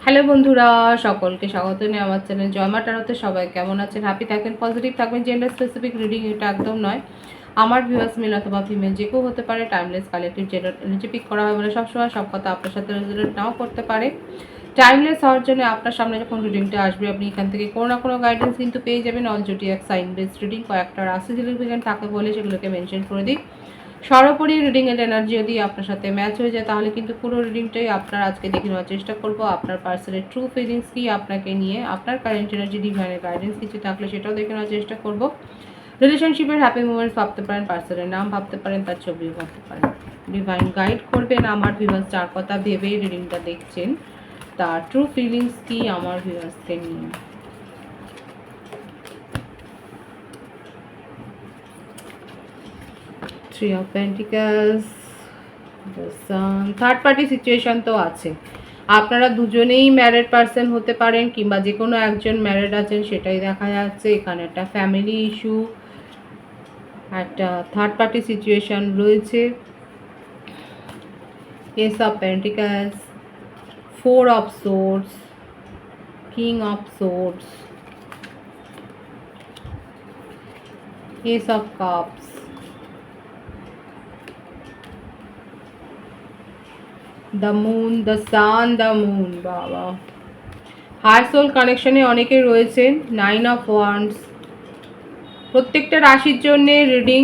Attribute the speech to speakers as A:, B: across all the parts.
A: Hello বন্ধুরা, সকলকে স্বাগত জানাই আমার চ্যানেল জয় মা ট্যারোতে। সবাই কেমন আছেন? হ্যাপি থাকেন, পজিটিভ থাকবেন। জেন্ডার স্পেসিফিক রিডিং এটা একদম নয়। আমার ভিউয়ার্স মেল অথবা ফিমেল যে কেউ হতে পারে। Timeless collective gender energy peak করা হয় বলে সবসময় সব কথা আপনার সাথে রেজোনেট নাও করতে পারে। টাইমলেস হওয়ার জন্য আপনার সামনে যখন রিডিংটা আসবে আপনি এখান থেকে কোনো না কোনো গাইডেন্স কিন্তু পেয়ে যাবেন। All zodiac sign base reading কয়েকটা রাশি সিগনিফিকেন্ট থাকে বলে সেগুলোকে মেনশন করে দিই। সর্বোপরি রিডিংয়ের এনার্জি যদি আপনার সাথে ম্যাচ হয়ে যায় তাহলে কিন্তু পুরো রিডিংটাই আপনার আজকে দেখে নেওয়ার চেষ্টা করব। আপনার পার্সনের ট্রু ফিলিংস কি আপনাকে নিয়ে, আপনার কারেন্ট এনার্জি, ডিভাইনের গাইডেন্স কিছু থাকলে সেটাও দেখে নেওয়ার চেষ্টা করব। রিলেশনশিপের হ্যাপি মোমেন্টস ভাবতে পারেন, পার্সনের নাম ভাবতে পারেন, তার ছবিও ভাবতে পারেন। ডিভাইন গাইড করবেন আমার ভিউয়ার্স যার কথা ভেবেই রিডিংটা দেখছেন, তার ট্রু ফিলিংস কি আমার ভিউয়ার্সকে নিয়ে। Three of pentacles, the sun. Third party situation তো আছে। আপনারা দুজনেই ম্যারিড পারসন হতে পারেন কিংবা যে কোনো একজন ম্যারিড আছেন সেটাই দেখা যাচ্ছে। এখানে একটা ফ্যামিলি ইস্যু, একটা থার্ড পার্টি সিচুয়েশন রয়েছে। S of pentacles, four of swords, king of swords, S of cups, the moon, the sun, the moon. বাবা, হার্ট সোল কানেকশনে অনেকে রয়েছেন। Nine of wands. প্রত্যেকটা রাশির জন্যে রিডিং,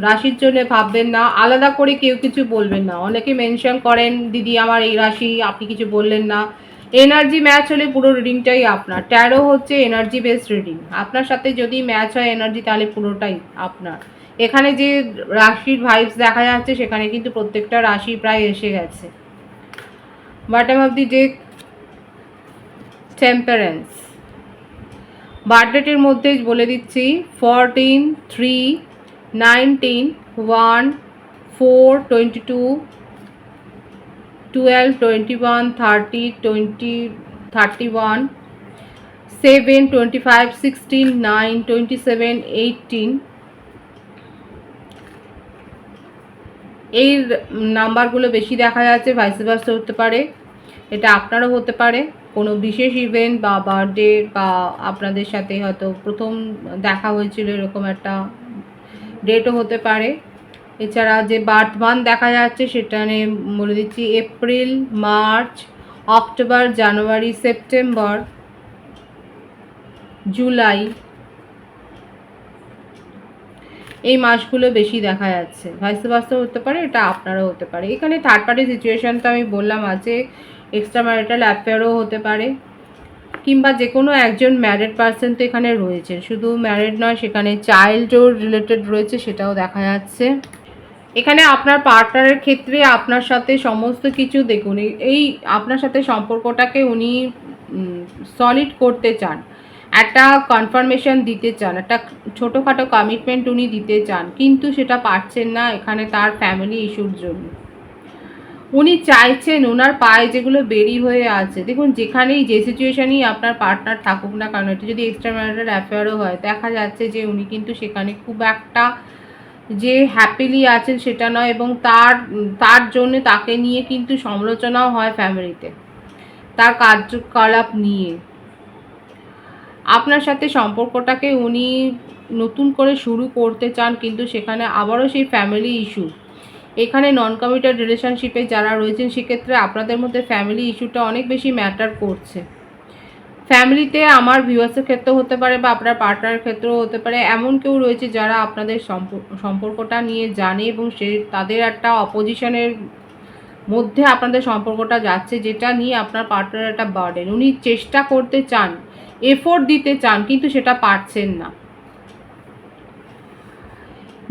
A: রাশির জন্য ভাববেন না, আলাদা করে কেউ কিছু বলবেন না। অনেকে মেনশন করেন দিদি আমার এই রাশি, আপনি কিছু বললেন না। এনার্জি ম্যাচ হলে পুরো রিডিংটাই আপনার। ট্যারো হচ্ছে এনার্জি বেসড রিডিং। আপনার সাথে যদি ম্যাচ হয় এনার্জি তাহলে পুরোটাই আপনার। এখানে যে রাশির ভাইবস দেখা যাচ্ছে সেখানে কিন্তু প্রত্যেকটা রাশি প্রায় এসে গেছে। Bottom of the deck, temperance. বার্থডেটের মধ্যে বলে দিচ্ছি 14, 3, 19, 1, 4, 22, 12, 21, 30, 20, 31, 7, 25, 16, 9, 27, 18। এই নাম্বারগুলো বেশি দেখা যাচ্ছে। ভাইস ভার্সা হতে পারে, এটা আপনারও হতে পারে। কোনো বিশেষ ইভেন্ট বা বার্থডে বা আপনাদের সাথে হয়তো প্রথম দেখা হয়েছিল এরকম একটা ডেটও হতে পারে। এছাড়া যে বার্থ মান্থ দেখা যাচ্ছে সেটা নিয়ে বলে দিচ্ছি এপ্রিল, মার্চ, অক্টোবর, জানুয়ারি, সেপ্টেম্বর, জুলাই, এই মাসগুলো বেশি দেখা যাচ্ছে। ভাইস ভার্সা হতে পারে, এটা আপনারও হতে পারে। এখানে থার্ড পার্টি সিচুয়েশান তো আমি বললাম আছে, এক্সট্রা ম্যারিটাল অ্যাফেয়ারও হতে পারে কিংবা যে কোনো একজন ম্যারিড পারসন তো এখানে রয়েছে। শুধু ম্যারিড নয়, সেখানে চাইল্ডও রিলেটেড রয়েছে, সেটাও দেখা যাচ্ছে। এখানে আপনার পার্টনারের ক্ষেত্রে আপনার সাথে সমস্ত কিছু দেখুন, এই আপনার সাথে সম্পর্কটাকে উনি সলিড করতে চান, একটা কনফার্মেশন দিতে চান, একটা ছোটোখাটো কমিটমেন্ট উনি দিতে চান, কিন্তু সেটা পারছেন না এখানে তার ফ্যামিলি ইস্যুর জন্য। উনি চাইছেন ওনার পায়ে যেগুলো বেরি হয়ে আছে, দেখুন যেখানেই যে সিচুয়েশানেই আপনার পার্টনার থাকুক না কারণ, এটা যদি এক্সট্রা ম্যারিটাল অ্যাফেয়ারও হয়, দেখা যাচ্ছে যে উনি কিন্তু সেখানে খুব একটা যে হ্যাপিলি আছেন সেটা নয়, এবং তার জন্য তাকে নিয়ে কিন্তু সমালোচনাও হয় ফ্যামিলিতে, তার কার্যকলাপ নিয়ে। আপনার সাথে সম্পর্কটাকে উনি নতুন করে শুরু করতে চান, কিন্তু সেখানে আবারও সেই ফ্যামিলি ইস্যু। এখানে নন কমিটেড রিলেশনশিপে যারা রয়েছেন সেক্ষেত্রে আপনাদের মধ্যে ফ্যামিলি ইস্যুটা অনেক বেশি ম্যাটার করছে। ফ্যামিলিতে আমার ভিউয়ার্সের ক্ষেত্রেও হতে পারে বা আপনার পার্টনারের ক্ষেত্রেও হতে পারে, এমন কেউ রয়েছে যারা আপনাদের সম্পর্কটা নিয়ে জানে এবং তাদের একটা অপোজিশনের মধ্যে আপনাদের সম্পর্কটা যাচ্ছে, যেটা নিয়ে আপনার পার্টনারের একটা বার্ডেন। উনি চেষ্টা করতে চান, এফোর্ট দিতে চান, কিন্তু সেটা পারছেন না।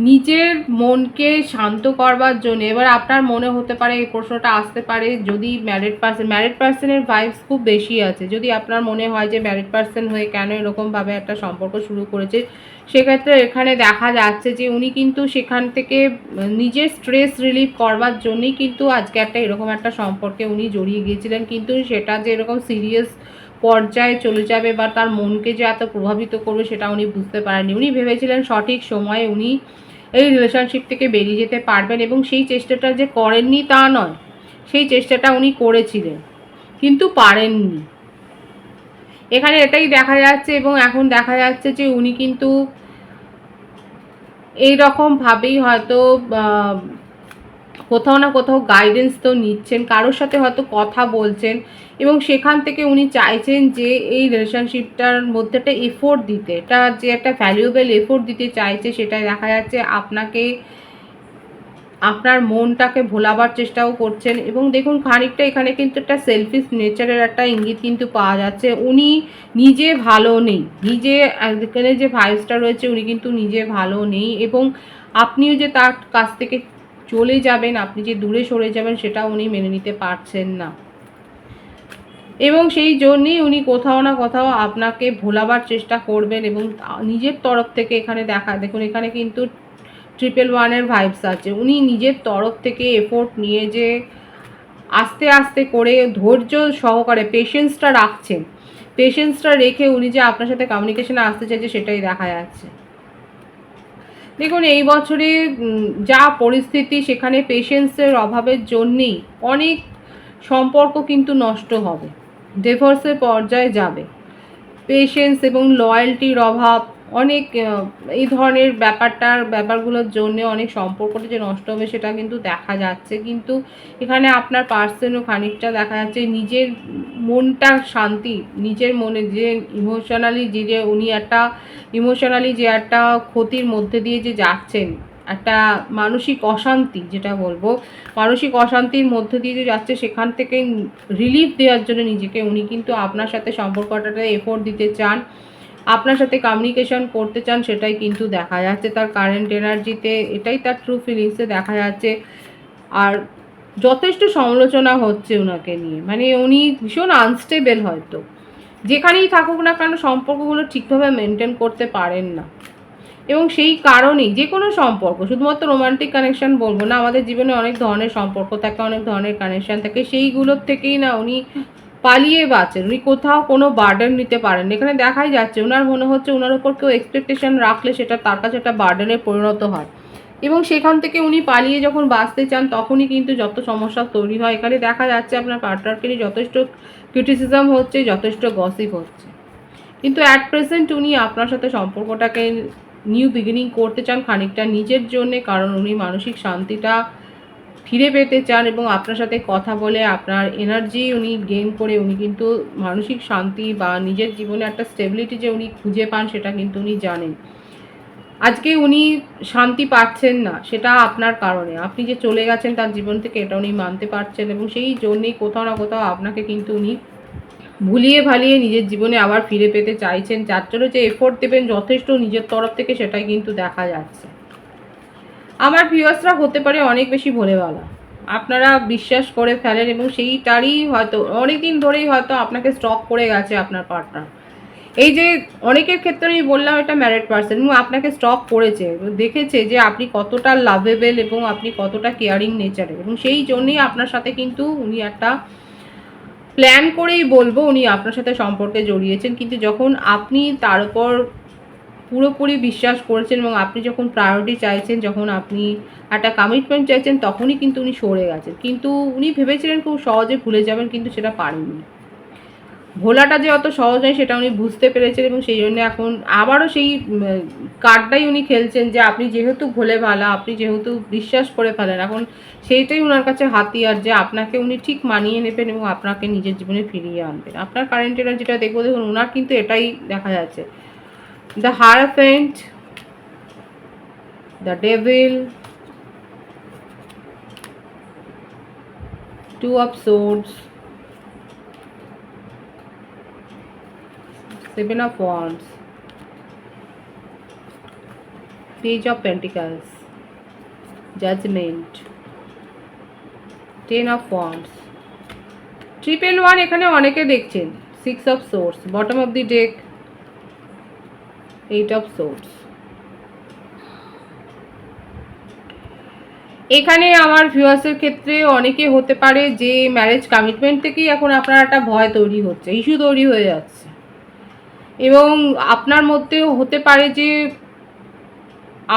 A: নিজের মনকে শান্ত করবার জন্য এবার আপনার মনে হতে পারে, এই প্রশ্নটা আসতে পারে, যদি ম্যারিড পার্সনের ভাইবস খুব বেশি আছে, যদি আপনার মনে হয় যে ম্যারিড পার্সন হয়ে কেন এরকমভাবে একটা সম্পর্ক শুরু করেছে, সেক্ষেত্রে এখানে দেখা যাচ্ছে যে উনি কিন্তু সেখান থেকে নিজের স্ট্রেস রিলিফ করবার জন্যই কিন্তু আজকে এরকম একটা সম্পর্কে উনি জড়িয়ে গিয়েছিলেন, কিন্তু সেটা যে এরকম সিরিয়াস পর্যায়ে চলে যাবে বা তার মনকে যে এত প্রভাবিত করবে সেটা উনি বুঝতে পারেননি। উনি ভেবেছিলেন সঠিক সময়ে উনি এই রিলেশনশিপ থেকে বেরিয়ে যেতে পারবেন, এবং সেই চেষ্টাটা যে করেননি তা নয়, সেই চেষ্টাটা উনি করেছিলেন। কিন্তু পারেননি। এখানে এটাই দেখা যাচ্ছে, এবং এখন দেখা যাচ্ছে যে উনি কিন্তু এইরকমভাবেই হয়তো কোথাও না কোথাও গাইডেন্স তো নিচ্ছেন, কারোর সাথে হয়তো কথা বলছেন, এবং সেখান থেকে উনি চাইছেন যে এই রিলেশনশিপটার মধ্যে একটা এফোর্ট দিতে, এটা যে একটা ভ্যালুয়েবল এফোর্ট দিতে চাইছে, সেটাই দেখা যাচ্ছে। আপনাকে, আপনার মনটাকে ভোলাবার চেষ্টাও করছেন। এবং দেখুন খানিকটা এখানে কিন্তু একটা সেলফিশ নেচারের একটা ইঙ্গিত কিন্তু পাওয়া যাচ্ছে। উনি নিজে ভালো নেই, নিজে এখানে যে ভাইবসটা রয়েছে, উনি কিন্তু নিজে ভালো নেই, এবং আপনিও যে তার কাছ থেকে চলে যাবেন, আপনি যে দূরে সরে যাবেন, সেটা উনি মেনে নিতে পারছেন না, এবং সেই জন্যেই উনি কোথাও না কোথাও আপনাকে ভোলাবার চেষ্টা করবেন। এবং নিজের তরফ থেকে এখানে দেখুন এখানে কিন্তু 111-এর ভাইবস আছে। উনি নিজের তরফ থেকে এফোর্ট নিয়ে যে আস্তে আস্তে করে ধৈর্য সহকারে পেশেন্সটা রাখছেন, পেশেন্সটা রেখে উনি যে আপনার সাথে কমিউনিকেশনে আসতে চাইছে, সেটাই দেখা যাচ্ছে। দেখুন এই বছরে যা পরিস্থিতি, সেখানে পেশেন্সের অভাবের জন্যেই অনেক সম্পর্ক কিন্তু নষ্ট হবে, ডিভোর্সের পর্যায়ে যাবে। পেশেন্স এবং লয়্যালটির অভাব, অনেক এই ধরনের ব্যাপারগুলোর জন্য অনেক সম্পর্কটা যে নষ্ট হবে, সেটা কিন্তু দেখা যাচ্ছে। কিন্তু এখানে আপনার পার্সনও খানিকটা দেখা যাচ্ছে নিজের মনটা শান্তি, নিজের মনে যে ইমোশনালি যে উনি একটা ইমোশনালি যে একটা ক্ষতির মধ্যে দিয়ে যে যাচ্ছেন, একটা মানসিক অশান্তি, যেটা বলবো মানসিক অশান্তির মধ্যে দিয়ে যে যাচ্ছে, সেখান থেকে রিলিফ দেওয়ার জন্য নিজেকে উনি কিন্তু আপনার সাথে সম্পর্কটাতে এফোর্ট দিতে চান, আপনার সাথে কমিউনিকেশন করতে চান, সেটাই কিন্তু দেখা যাচ্ছে তার কারেন্ট এনার্জিতে, এটাই তার ট্রু ফিলিংসে দেখা যাচ্ছে। আর যথেষ্ট সমালোচনা হচ্ছে ওনাকে নিয়ে, মানে উনি ভীষণ আনস্টেবল, হয়তো যেখানেই থাকুক না কেন সম্পর্কগুলো ঠিকভাবে মেনটেন করতে পারেন না। এবং সেই কারণেই যে কোনো সম্পর্ক, শুধুমাত্র রোমান্টিক কানেকশন বলবো না, আমাদের জীবনে অনেক ধরনের সম্পর্ক থাকে, অনেক ধরনের কানেকশন থাকে, সেইগুলোর থেকেই না উনি পালিয়ে বাঁচেন। উনি কোথাও কোনো বার্ডেন নিতে পারেন, এখানে দেখাই যাচ্ছে ওনার মনে হচ্ছে ওনার উপর কেউ এক্সপেকটেশন রাখলে সেটা তার কাছে একটা বার্ডেনে পরিণত হয়, এবং সেখান থেকে উনি পালিয়ে যখন বাঁচতে চান, তখনই কিন্তু যত সমস্যা তৈরি হয়। এখানে দেখা যাচ্ছে আপনার পার্টনারকে নিয়ে যথেষ্ট ক্রিটিসিজম হচ্ছে, যথেষ্ট গসিপ হচ্ছে, কিন্তু অ্যাট প্রেজেন্ট উনি আপনার সাথে সম্পর্কটাকে নিউ বিগিনিং করতে চান খানিকটা নিজের জন্যে, কারণ উনি মানসিক শান্তিটা ফিরে পেতে চান, এবং আপনার সাথে কথা বলে আপনার এনার্জি উনি গেইন করে উনি কিন্তু মানসিক শান্তি বা নিজের জীবনে একটা স্টেবিলিটি যে উনি খুঁজে পান, সেটা কিন্তু উনি জানেন। আজকে উনি শান্তি পাচ্ছেন না, সেটা আপনার কারণে, আপনি যে চলে গেছেন তার জীবন থেকে, এটা উনি মানতে পারছেন, এবং সেই জন্যেই কোথাও না কোথাও আপনাকে কিন্তু উনি ভুলিয়ে ভালিয়ে নিজের জীবনে আবার ফিরে পেতে চাইছেন। যার জন্য যে এফোর্ট দেবেন যথেষ্ট নিজের তরফ থেকে, সেটাই কিন্তু দেখা যাচ্ছে। আমার ভিউয়ার্সরা হতে পারে অনেক বেশি ভোলেবালা, আপনারা বিশ্বাস করে ফেলেন, এবং সেইটারই হয়তো অনেক দিন ধরেই হয়তো আপনাকে স্টক করে গেছে আপনার পার্টনার। এই যে অনেকের ক্ষেত্রে আমি বললাম এটা ম্যারিড পার্সন, এবং আপনাকে স্টক করেছে, দেখেছে যে আপনি কতটা লাভেবল এবং আপনি কতটা কেয়ারিং নেচারের, এবং সেই জন্যই আপনার সাথে কিন্তু উনি একটা প্ল্যান করেই বলবো উনি আপনার সাথে সম্পর্কে জড়িয়েছেন। কিন্তু যখন আপনি তার উপর পুরোপুরি বিশ্বাস করেছেন, এবং আপনি যখন প্রায়োরিটি চাইছেন, যখন আপনি একটা কমিটমেন্ট চাইছেন, তখনই কিন্তু উনি সরে গেছেন। কিন্তু উনি ভেবেছিলেন খুব সহজে ভুলে যাবেন, কিন্তু সেটা পারেননি। ভোলাটা যে অত সহজ নয় সেটা উনি বুঝতে পেরেছেন, এবং সেই জন্য এখন আবারও সেই কার্ডটাই উনি খেলছেন, যে আপনি যেহেতু ভোলে ভালা, আপনি যেহেতু বিশ্বাস করে ফেলেন, এখন সেইটাই ওনার কাছে হাতিয়ার, যে আপনাকে উনি ঠিক মানিয়ে নেবেন এবং আপনাকে নিজের জীবনে ফিরিয়ে আনবেন। আপনার কারেন্ট এনার্জিটা দেখবো, দেখুন ওনার কিন্তু এটাই দেখা যাচ্ছে, the hierophant, the devil, two of swords, seven of wands, page of pentacles, judgement, ten of wands, 111 এখানে অনেকে দেখছেন, 6 of swords, bottom of the deck, 8 of swords. এখানে আমার ভিউয়ার্সের ক্ষেত্রে অনেকে হতে পারে যে ম্যারেজ কমিটমেন্ট থেকেই এখন আপনার একটা ভয় তৈরি হচ্ছে, ইস্যু তৈরি হয়ে যাচ্ছে, এবং আপনার মধ্যেও হতে পারে যে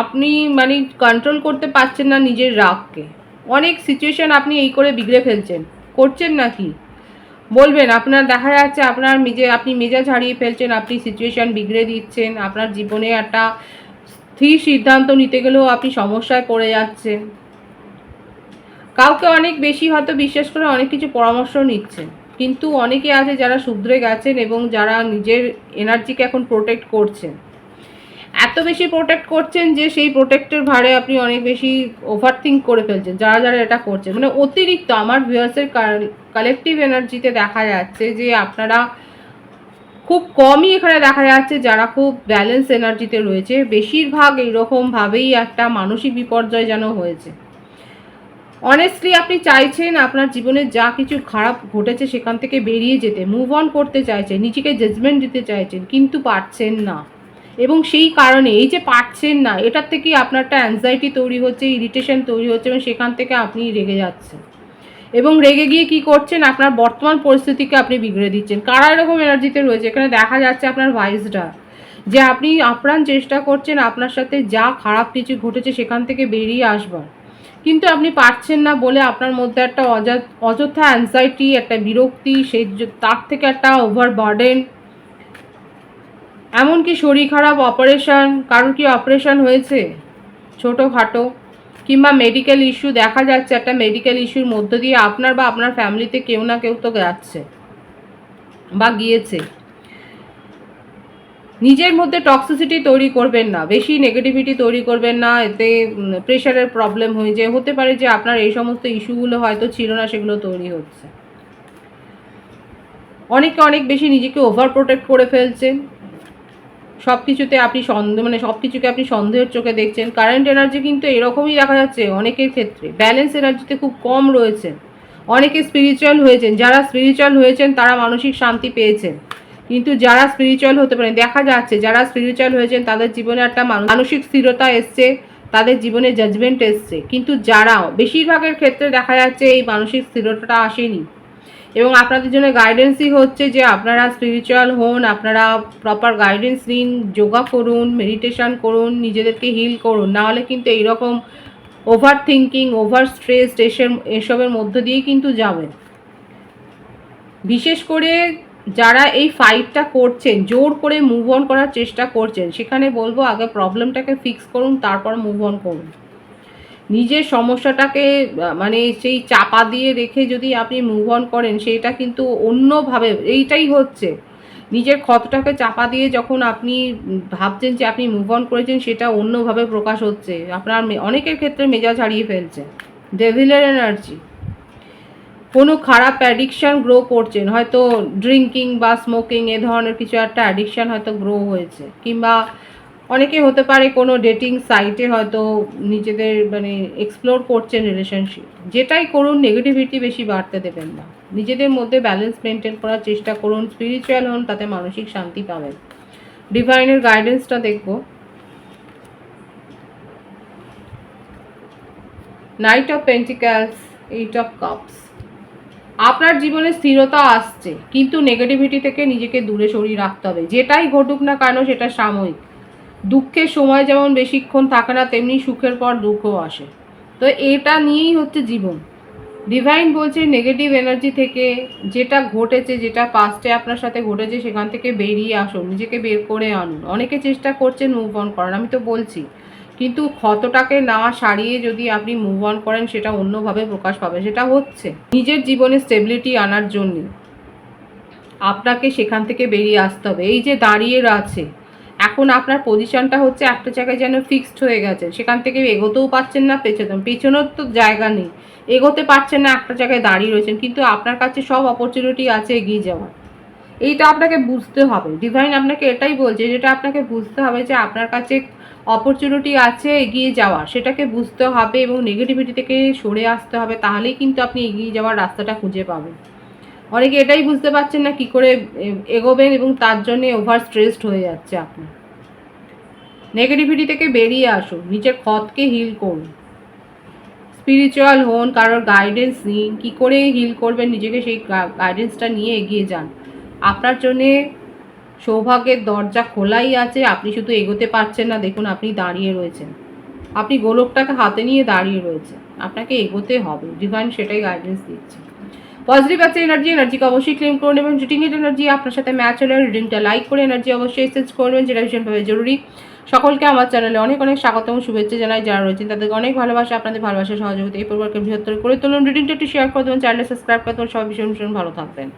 A: আপনি মানে কন্ট্রোল করতে পারছেন না নিজের রাগকে, অনেক সিচুয়েশন আপনি এই করে বিগড়ে ফেলছেন, করছেন নাকি বলবেন আপনার দেখা যাচ্ছে আপনার আপনি মেজাজ হারিয়ে ফেলছেন, আপনি সিচুয়েশান বিগড়ে দিচ্ছেন, আপনার জীবনে একটা স্থির সিদ্ধান্ত নিতে গেলেও আপনি সমস্যায় পড়ে যাচ্ছেন, কাউকে অনেক বেশি হয়তো বিশ্বাস করে অনেক কিছু পরামর্শ নিচ্ছেন, কিন্তু অনেকে আছে যারা শুধরে গেছেন এবং যারা নিজের এনার্জিকে এখন প্রোটেক্ট করছেন, এত বেশি প্রোটেক্ট করছেন যে সেই প্রোটেক্টের ভারে আপনি অনেক বেশি ওভার থিঙ্ক করে ফেলছেন, যারা যারা এটা করছেন, মানে অতিরিক্ত আমার ভিউয়ার্সের কালেকটিভ এনার্জিতে দেখা যাচ্ছে যে আপনারা খুব কমই এখানে দেখা যাচ্ছে যারা খুব ব্যালেন্স এনার্জিতে রয়েছে, বেশিরভাগ এইরকমভাবেই একটা মানসিক বিপর্যয় যেন হয়েছে। অনেস্টলি আপনি চাইছেন আপনার জীবনে যা কিছু খারাপ ঘটেছে সেখান থেকে বেরিয়ে যেতে, মুভ অন করতে চাইছেন, নিজেকে জাজমেন্ট দিতে চাইছেন, কিন্তু পারছেন না। এবং সেই কারণে এই যে পারছেন না, এটার থেকেই আপনার একটা অ্যাংজাইটি তৈরি হচ্ছে, ইরিটেশন তৈরি হচ্ছে, এবং সেখান থেকে আপনি রেগে যাচ্ছেন এবং রেগে গিয়ে কি করছেন, আপনার বর্তমান পরিস্থিতিকে আপনি বিগড়ে দিচ্ছেন। কারা এরকম এনার্জিতে রয়েছে এখানে দেখা যাচ্ছে আপনার ভাইসটা, যে আপনি আপ্রাণ চেষ্টা করছেন আপনার সাথে যা খারাপ কিছু ঘটেছে সেখান থেকে বেরিয়ে আসবার, কিন্তু আপনি পারছেন না বলে আপনার মধ্যে একটা অযথা অ্যাংজাইটি, একটা বিরক্তি, সেই তার থেকে একটা ওভার বার্ডেন, এমনকি শরীর খারাপ, অপারেশন, কারোর কি অপারেশন হয়েছে ছোটোখাটো, কিংবা মেডিকেল ইস্যু দেখা যাচ্ছে, একটা মেডিকেল ইস্যুর মধ্য দিয়ে আপনার বা আপনার ফ্যামিলিতে কেউ না কেউ তো যাচ্ছে বা গিয়েছে। নিজের মধ্যে টক্সিসিটি তৈরি করবেন না, বেশি নেগেটিভিটি তৈরি করবেন না, এতে প্রেশারের প্রবলেম হয়ে যায়, হতে পারে যে আপনার এই সমস্ত ইস্যুগুলো হয়তো ছিল না, সেগুলো তৈরি হচ্ছে। অনেকে অনেক বেশি নিজেকে ওভার প্রোটেক্ট করে ফেলছেন, সব কিছুতে আপনি সব কিছুকে আপনি সন্দেহের চোখে দেখছেন। কারেন্ট এনার্জি কিন্তু এরকমই দেখা যাচ্ছে অনেকের ক্ষেত্রে, ব্যালেন্স এনার্জিতে খুব কম রয়েছে। অনেকে স্পিরিচুয়াল হয়েছেন, যারা স্পিরিচুয়াল হয়েছেন তারা মানসিক শান্তি পেয়েছেন, কিন্তু যারা স্পিরিচুয়াল হতে পারেন, দেখা যাচ্ছে যারা স্পিরিচুয়াল হয়েছেন তাদের জীবনে একটা মানসিক স্থিরতা এসছে, তাদের জীবনে জাজমেন্ট এসছে, কিন্তু যারা বেশিরভাগের ক্ষেত্রে দেখা যাচ্ছে এই মানসিক স্থিরতাটা আসেনি। এবং আপনাদের জন্য গাইডেন্সই হচ্ছে যে আপনারা স্পিরিচুয়াল হন, আপনারা প্রপার গাইডেন্স নিন, যোগা করুন, মেডিটেশান করুন, নিজেদেরকে হিল করুন, নাহলে কিন্তু এইরকম ওভার থিঙ্কিং, ওভার স্ট্রেস, এসবের মধ্য দিয়েই কিন্তু যাবেন। বিশেষ করে যারা এই ফাইটটা করছেন, জোর করে মুভ অন করার চেষ্টা করছেন, সেখানে বলবো আগে প্রবলেমটাকে ফিক্স করুন, তারপর মুভ অন করুন। নিজের সমস্যাটাকে মানে সেই চাপা দিয়ে রেখে যদি আপনি মুভ অন করেন, সেটা কিন্তু অন্যভাবে, এইটাই হচ্ছে নিজের ক্ষতটাকে চাপা দিয়ে যখন আপনি ভাবছেন যে আপনি মুভ অন করেছেন, সেটা অন্যভাবে প্রকাশ হচ্ছে, আপনার অনেকের ক্ষেত্রে মেজাজ হারিয়ে ফেলছে, ডেভিলের এনার্জি। কোনো খারাপ অ্যাডিকশান গ্রো করছেন, হয়তো ড্রিঙ্কিং বা স্মোকিং, এ ধরনের কিছু একটা অ্যাডিকশান হয়তো গ্রো হয়েছে, কিংবা অনেকে হতে পারে কোনো ডেটিং সাইটে হয়তো নিজেদের মানে এক্সপ্লোর করছেন রিলেশনশিপ। যেটাই করুন নেগেটিভিটি বেশি বাড়তে দেবেন না, নিজেদের মধ্যে ব্যালেন্স মেনটেন করার চেষ্টা করুন, স্পিরিচুয়াল হন, তাতে মানসিক শান্তি পাবেন। ডিভাইনের গাইডেন্সটা দেখব। Night of পেন্টিক্যালস, 8 of cups. আপনার জীবনে স্থিরতা আসছে, কিন্তু নেগেটিভিটি থেকে নিজেকে দূরে সরিয়ে রাখতে হবে। যেটাই ঘটুক না কেন সেটা সাময়িক। দুঃখের সময় যেমন বেশিক্ষণ থাকে না, তেমনি সুখের পর দুঃখও আসে। তো এটা নিয়েই হচ্ছে জীবন। ডিভাইন বলছে নেগেটিভ এনার্জি থেকে, যেটা ঘটেছে, যেটা পাস্টে আপনার সাথে ঘটেছে, সেখান থেকে বেরিয়ে আসুন, নিজেকে বের করে আনুন। অনেকে চেষ্টা করছেন মুভ অন করার, আমি তো বলছি, কিন্তু ক্ষতটাকে না সারিয়ে যদি আপনি মুভ অন করেন, সেটা অন্যভাবে প্রকাশ পাবে। সেটা হচ্ছে নিজের জীবনে স্টেবিলিটি আনার জন্য আপনাকে সেখান থেকে বেরিয়ে আসতে হবে। এই যে দাঁড়িয়ে আছে, এখন আপনার পজিশনটা হচ্ছে একটা জায়গায় যেন ফিক্সড হয়ে গেছে, সেখান থেকে এগোতেও পারছেন না, পেছনের তো জায়গা নেই, এগোতে পারছেন না, একটা জায়গায় দাঁড়িয়ে রয়েছেন, কিন্তু আপনার কাছে সব অপরচুনিটি আছে এগিয়ে যাওয়ার। এইটা আপনাকে বুঝতে হবে। ডিভাইন আপনাকে এটাই বলছে, যেটা আপনাকে বুঝতে হবে যে আপনার কাছে অপরচুনিটি আছে এগিয়ে যাওয়ার, সেটাকে বুঝতে হবে এবং নেগেটিভিটি থেকে সরে আসতে হবে, তাহলেই কিন্তু আপনি এগিয়ে যাওয়ার রাস্তাটা খুঁজে পাবেন। অনেকে এটাই বুঝতে পারছেন না কী করে এগোবেন, এবং তার জন্য ওভার স্ট্রেসড হয়ে যাচ্ছে আপনার। নেগেটিভিটি থেকে বেরিয়ে আসুন, নিজের ক্ষতকে হিল করুন, স্পিরিচুয়াল হন, কারোর গাইডেন্স নিন, কী করে হিল করবেন নিজেকে, সেই গাইডেন্সটা নিয়ে এগিয়ে যান। আপনার জন্যে সৌভাগ্যের দরজা খোলাই আছে, আপনি শুধু এগোতে পারছেন না। দেখুন আপনি দাঁড়িয়ে রয়েছেন, আপনি গোলকটাকে হাতে নিয়ে দাঁড়িয়ে রয়েছেন, আপনাকে এগোতে হবে। ডিভাইন সেটাই গাইডেন্স দিচ্ছে। পজিটিভ আছে এনার্জিকে অবশ্যই ক্লেম করে নেবেন। রিডিং এর এনার্জি আপনার সাথে ম্যাচ হলে রিডিংটা লাইক করে এনার্জি অবশ্যই সেন্স করবেন, যেটা ভীষণভাবে জরুরি। সকলকে আমার চ্যানেলে অনেক অনেক স্বাগত এবং শুভেচ্ছা জানাই। যারা রয়েছেন তাদেরকে অনেক ভালোবাসা, আপনাদের ভালোবাসা সহযোগিতা এই পরিবারকে বৃহত্তর করে তুলুন। রিডিংটা একটু শেয়ার করে দেবেন, চ্যানেলে সাবস্ক্রাইব করে দেবেন। সবাই ভীষণ ভীষণ ভালো থাকবেন।